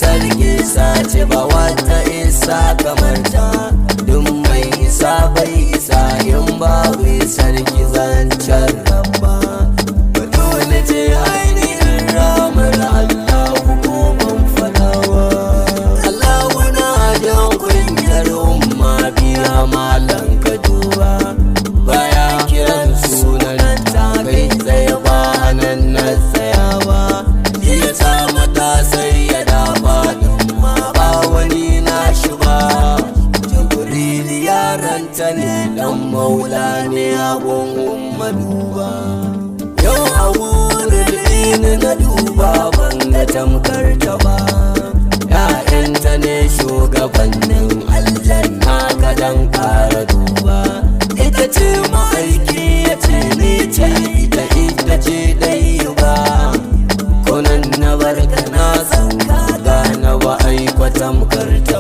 sarki sace ba wata isa kamar ta duk mai isa bai isa in babu sarki zancen rabba dole ce ainihin ramar Allah ko ban fadawa Allah na jan kunyar umma biya malan ka duba baya kiran sunan ta kai tsaye ba nan na tsayawa ya sa mata sai ya dafa ma ba wani na shi ba Jibril yaranta ne dan maula ne abun umma duba yau a wurin na duba ban ga tamkar ta ba ‘ya'yanta ne shugabannin aljanna ka dan kara duba ita ce ma'aiki ya ce ni ce ita ce dai ba kunan na barka na san ka gane ba aikwatam karta